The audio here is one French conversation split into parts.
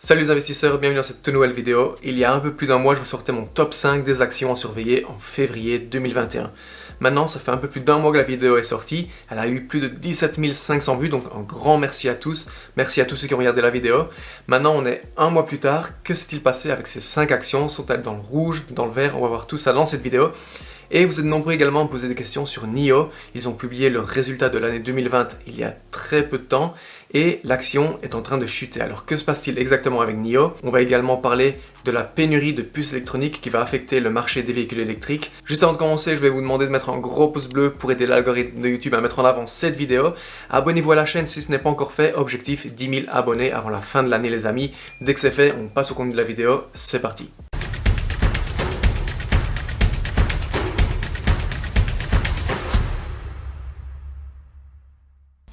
Salut les investisseurs, bienvenue dans cette toute nouvelle vidéo. Il y a un peu plus d'un mois, je vous sortais mon top 5 des actions à surveiller en février 2021. Maintenant, ça fait un peu plus d'un mois que la vidéo est sortie. Elle a eu plus de 17 500 vues, donc un grand merci à tous. Merci à tous ceux qui ont regardé la vidéo. Maintenant, on est un mois plus tard. Que s'est-il passé avec ces 5 actions? Sont-elles dans le rouge, dans le vert? On va voir tout ça dans cette vidéo. Et vous êtes nombreux également à me poser des questions sur NIO. Ils ont publié leurs résultats de l'année 2020 il y a très peu de temps et l'action est en train de chuter. Alors que se passe-t-il exactement avec NIO? On va également parler de la pénurie de puces électroniques qui va affecter le marché des véhicules électriques. Juste avant de commencer, je vais vous demander de mettre un gros pouce bleu pour aider l'algorithme de YouTube à mettre en avant cette vidéo. Abonnez-vous à la chaîne si ce n'est pas encore fait. Objectif 10 000 abonnés avant la fin de l'année les amis. Dès que c'est fait, on passe au contenu de la vidéo. C'est parti.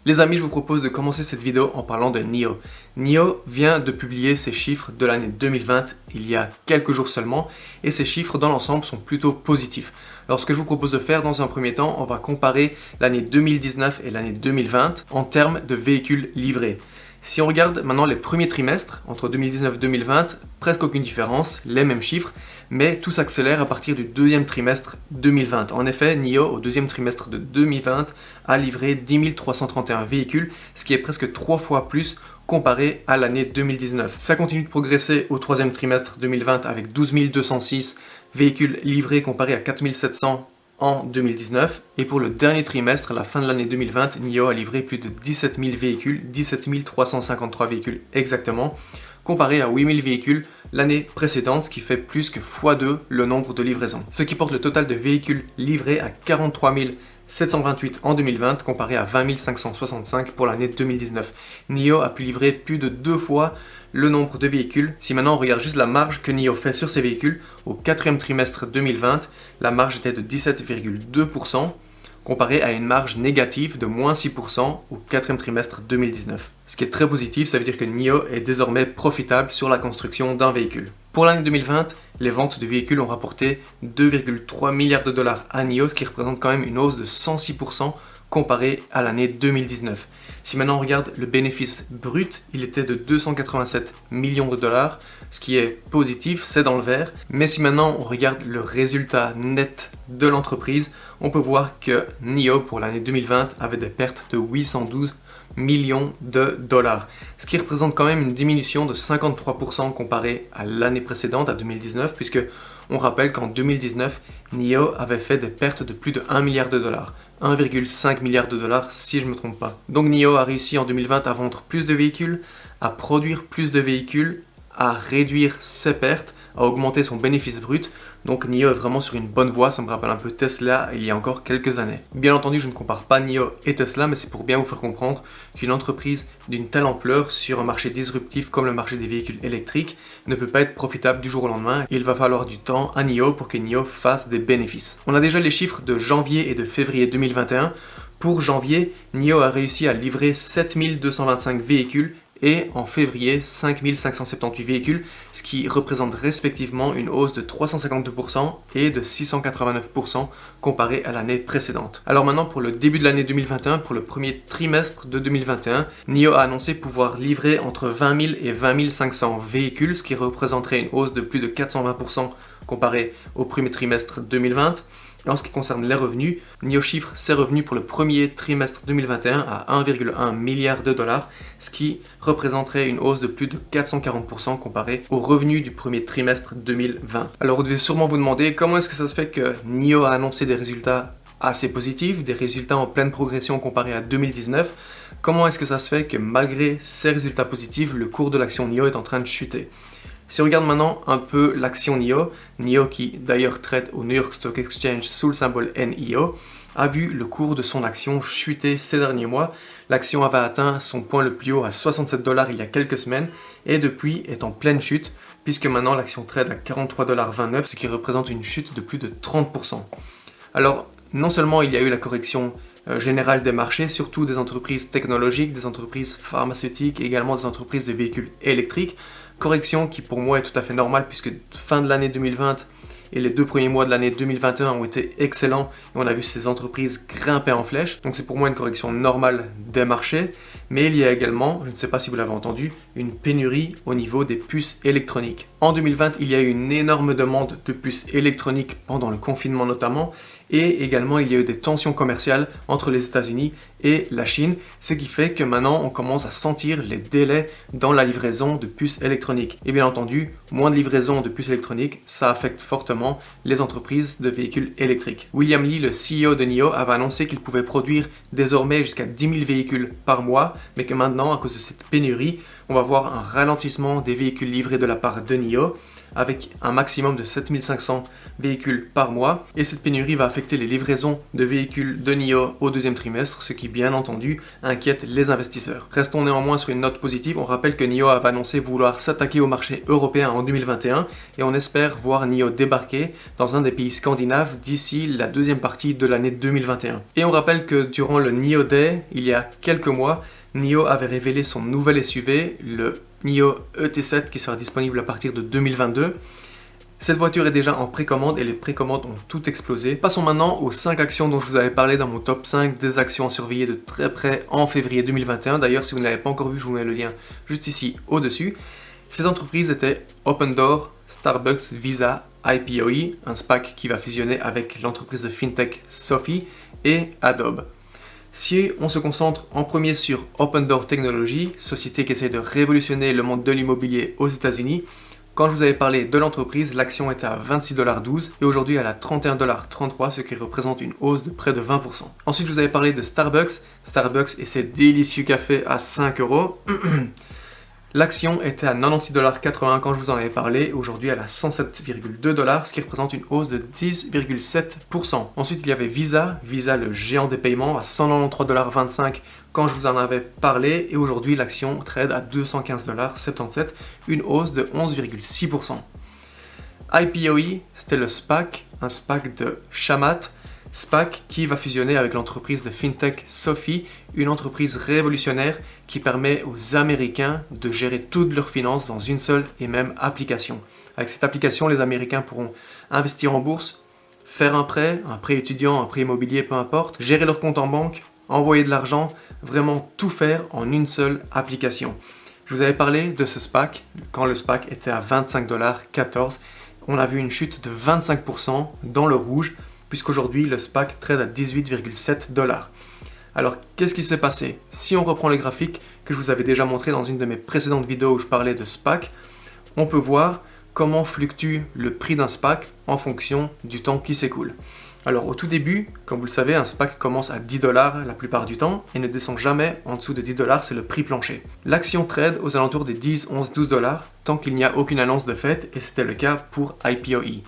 Les amis, je vous propose de commencer cette vidéo en parlant de NIO. NIO vient de publier ses chiffres de l'année 2020 il y a quelques jours seulement et ces chiffres dans l'ensemble sont plutôt positifs. Alors ce que je vous propose de faire dans un premier temps, on va comparer l'année 2019 et l'année 2020 en termes de véhicules livrés. Si on regarde maintenant les premiers trimestres, entre 2019 et 2020, presque aucune différence, les mêmes chiffres, mais tout s'accélère à partir du deuxième trimestre 2020. En effet, NIO, au deuxième trimestre de 2020, a livré 10 331 véhicules, ce qui est presque 3 fois plus comparé à l'année 2019. Ça continue de progresser au troisième trimestre 2020 avec 12 206 véhicules livrés comparé à 4 700 en 2019 et pour le dernier trimestre, à la fin de l'année 2020, NIO a livré plus de 17 000 véhicules, 17 353 véhicules exactement, comparé à 8 000 véhicules l'année précédente, ce qui fait plus que x2 le nombre de livraisons. Ce qui porte le total de véhicules livrés à 43 728 en 2020 comparé à 20 565 pour l'année 2019. NIO a pu livrer plus de 2 fois le nombre de véhicules. Si maintenant on regarde juste la marge que NIO fait sur ses véhicules, au quatrième trimestre 2020, la marge était de 17,2% comparé à une marge négative de moins 6% au quatrième trimestre 2019. Ce qui est très positif, ça veut dire que NIO est désormais profitable sur la construction d'un véhicule. Pour l'année 2020, les ventes de véhicules ont rapporté 2,3 milliards de dollars à NIO, ce qui représente quand même une hausse de 106% comparé à l'année 2019. Si maintenant on regarde le bénéfice brut, il était de 287 millions de dollars, ce qui est positif, c'est dans le vert. Mais si maintenant on regarde le résultat net de l'entreprise, on peut voir que NIO pour l'année 2020 avait des pertes de 812 millions de dollars, ce qui représente quand même une diminution de 53% comparé à l'année précédente, à 2019, puisque on rappelle qu'en 2019, NIO avait fait des pertes de plus de 1 milliard de dollars. 1,5 milliard de dollars si je ne me trompe pas. Donc NIO a réussi en 2020 à vendre plus de véhicules, à produire plus de véhicules, à réduire ses pertes, à augmenter son bénéfice brut. Donc NIO est vraiment sur une bonne voie, ça me rappelle un peu Tesla il y a encore quelques années. Bien entendu, je ne compare pas NIO et Tesla, mais c'est pour bien vous faire comprendre qu'une entreprise d'une telle ampleur sur un marché disruptif comme le marché des véhicules électriques ne peut pas être profitable du jour au lendemain. Il va falloir du temps à NIO pour que NIO fasse des bénéfices. On a déjà les chiffres de janvier et de février 2021. Pour janvier, NIO a réussi à livrer 7 225 véhicules et en février 5 578 véhicules, ce qui représente respectivement une hausse de 352% et de 689% comparé à l'année précédente. Alors maintenant pour le début de l'année 2021, pour le premier trimestre de 2021, NIO a annoncé pouvoir livrer entre 20 000 et 20 500 véhicules, ce qui représenterait une hausse de plus de 420% comparé au premier trimestre 2020. En ce qui concerne les revenus, NIO chiffre ses revenus pour le premier trimestre 2021 à 1,1 milliard de dollars, ce qui représenterait une hausse de plus de 440% comparé aux revenus du premier trimestre 2020. Alors vous devez sûrement vous demander comment est-ce que ça se fait que NIO a annoncé des résultats assez positifs, des résultats en pleine progression comparé à 2019. Comment est-ce que ça se fait que malgré ces résultats positifs, le cours de l'action NIO est en train de chuter? Si on regarde maintenant un peu l'action NIO, NIO qui d'ailleurs traite au New York Stock Exchange sous le symbole NIO, a vu le cours de son action chuter ces derniers mois. L'action avait atteint son point le plus haut à 67 $ il y a quelques semaines et depuis est en pleine chute puisque maintenant l'action trade à 43,29 $, ce qui représente une chute de plus de 30%. Alors non seulement il y a eu la correction générale des marchés, surtout des entreprises technologiques, des entreprises pharmaceutiques et également des entreprises de véhicules électriques. Correction qui pour moi est tout à fait normale puisque fin de l'année 2020 et les 2 premiers mois de l'année 2021 ont été excellents et on a vu ces entreprises grimper en flèche. Donc c'est pour moi une correction normale des marchés. Mais il y a également, je ne sais pas si vous l'avez entendu, une pénurie au niveau des puces électroniques. En 2020, il y a eu une énorme demande de puces électroniques pendant le confinement notamment, et également il y a eu des tensions commerciales entre les États-Unis et la Chine, ce qui fait que maintenant on commence à sentir les délais dans la livraison de puces électroniques. Et bien entendu, moins de livraison de puces électroniques, ça affecte fortement les entreprises de véhicules électriques. William Li, le CEO de NIO, avait annoncé qu'il pouvait produire désormais jusqu'à 10 000 véhicules par mois, mais que maintenant, à cause de cette pénurie, on va voir un ralentissement des véhicules livrés de la part de NIO, avec un maximum de 7500 véhicules par mois. Et cette pénurie va affecter les livraisons de véhicules de NIO au deuxième trimestre, ce qui bien entendu inquiète les investisseurs. Restons néanmoins sur une note positive. On rappelle que NIO avait annoncé vouloir s'attaquer au marché européen en 2021 et on espère voir NIO débarquer dans un des pays scandinaves d'ici la deuxième partie de l'année 2021. Et on rappelle que durant le NIO Day, il y a quelques mois, NIO avait révélé son nouvel SUV, le NIO ET7, qui sera disponible à partir de 2022. Cette voiture est déjà en précommande et les précommandes ont tout explosé. Passons maintenant aux 5 actions dont je vous avais parlé dans mon top 5 des actions à surveiller de très près en février 2021. D'ailleurs, si vous ne l'avez pas encore vu, je vous mets le lien juste ici au-dessus. Ces entreprises étaient Opendoor, Starbucks, Visa, IPOE, un SPAC qui va fusionner avec l'entreprise de fintech Sophie, et Adobe. Si on se concentre en premier sur Opendoor Technology, société qui essaie de révolutionner le monde de l'immobilier aux États-Unis, quand je vous avais parlé de l'entreprise, l'action était à 26,12$ et aujourd'hui elle est à 31,33$, ce qui représente une hausse de près de 20%. Ensuite, je vous avais parlé de Starbucks et ses délicieux cafés à 5€. L'action était à 96,80$ quand je vous en avais parlé. Aujourd'hui, elle est à 107,2$, ce qui représente une hausse de 10,7%. Ensuite, il y avait Visa, le géant des paiements, à 193,25$ quand je vous en avais parlé. Et aujourd'hui, l'action trade à 215,77$, une hausse de 11,6%. IPOE, c'était le SPAC, un SPAC de Shamat. SPAC qui va fusionner avec l'entreprise de fintech Sophie, une entreprise révolutionnaire qui permet aux Américains de gérer toutes leurs finances dans une seule et même application. Avec cette application, les Américains pourront investir en bourse, faire un prêt étudiant, un prêt immobilier, peu importe, gérer leur compte en banque, envoyer de l'argent, vraiment tout faire en une seule application. Je vous avais parlé de ce SPAC quand le SPAC était à 25,14$. On a vu une chute de 25% dans le rouge, puisqu'aujourd'hui le SPAC trade à 18,7$. Alors, qu'est-ce qui s'est passé? Si on reprend le graphique que je vous avais déjà montré dans une de mes précédentes vidéos où je parlais de SPAC, on peut voir comment fluctue le prix d'un SPAC en fonction du temps qui s'écoule. Alors, au tout début, comme vous le savez, un SPAC commence à 10$ la plupart du temps et ne descend jamais en dessous de 10$, c'est le prix plancher. L'action trade aux alentours des 10, 11, 12$ tant qu'il n'y a aucune annonce de fait, et c'était le cas pour IPOE.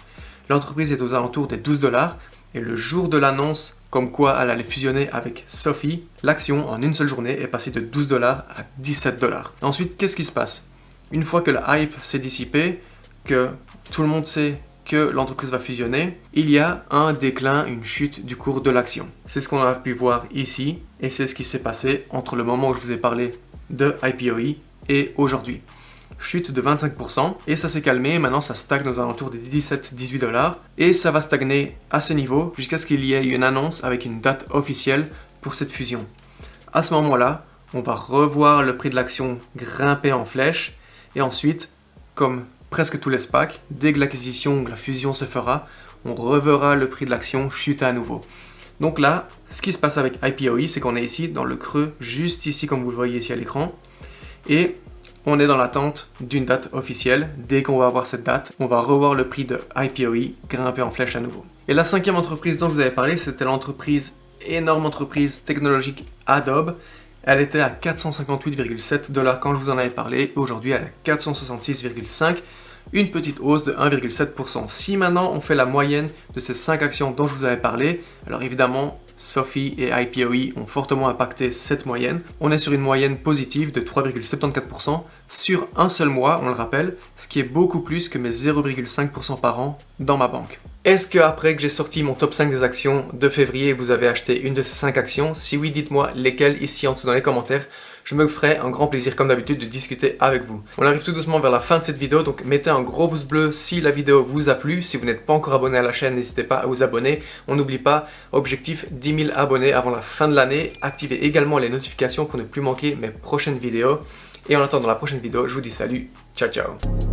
L'entreprise est aux alentours des 12$, et le jour de l'annonce comme quoi elle allait fusionner avec Sophie, l'action en une seule journée est passée de 12$ à 17$. Ensuite, qu'est-ce qui se passe? Une fois que le hype s'est dissipé, que tout le monde sait que l'entreprise va fusionner, il y a un déclin, une chute du cours de l'action. C'est ce qu'on a pu voir ici, et c'est ce qui s'est passé entre le moment où je vous ai parlé de IPOE et aujourd'hui. Chute de 25%, et ça s'est calmé, maintenant ça stagne aux alentours des 17-18$, et ça va stagner à ce niveau jusqu'à ce qu'il y ait une annonce avec une date officielle pour cette fusion. À ce moment-là, on va revoir le prix de l'action grimper en flèche, et ensuite, comme presque tous les SPAC, dès que l'acquisition ou la fusion se fera, on reverra le prix de l'action chuter à nouveau. Donc là, ce qui se passe avec IPOE, c'est qu'on est ici dans le creux, juste ici comme vous le voyez ici à l'écran, et on est dans l'attente d'une date officielle. Dès qu'on va avoir cette date, on va revoir le prix de IPOE grimper en flèche à nouveau. Et la cinquième entreprise dont je vous avais parlé, c'était énorme entreprise technologique Adobe. Elle était à 458,7$ quand je vous en avais parlé. Aujourd'hui, elle est à 466,5$. Une petite hausse de 1,7%. Si maintenant on fait la moyenne de ces 5 actions dont je vous avais parlé, alors évidemment, Sophie et IPOE ont fortement impacté cette moyenne. On est sur une moyenne positive de 3,74% sur un seul mois, on le rappelle, ce qui est beaucoup plus que mes 0,5% par an dans ma banque. Est-ce que après que j'ai sorti mon top 5 des actions de février, vous avez acheté une de ces 5 actions? Si oui, dites-moi lesquelles ici en dessous dans les commentaires. Je me ferai un grand plaisir comme d'habitude de discuter avec vous. On arrive tout doucement vers la fin de cette vidéo, donc mettez un gros pouce bleu si la vidéo vous a plu. Si vous n'êtes pas encore abonné à la chaîne, n'hésitez pas à vous abonner. On n'oublie pas, objectif 10 000 abonnés avant la fin de l'année. Activez également les notifications pour ne plus manquer mes prochaines vidéos. Et en attendant la prochaine vidéo, je vous dis salut, ciao ciao.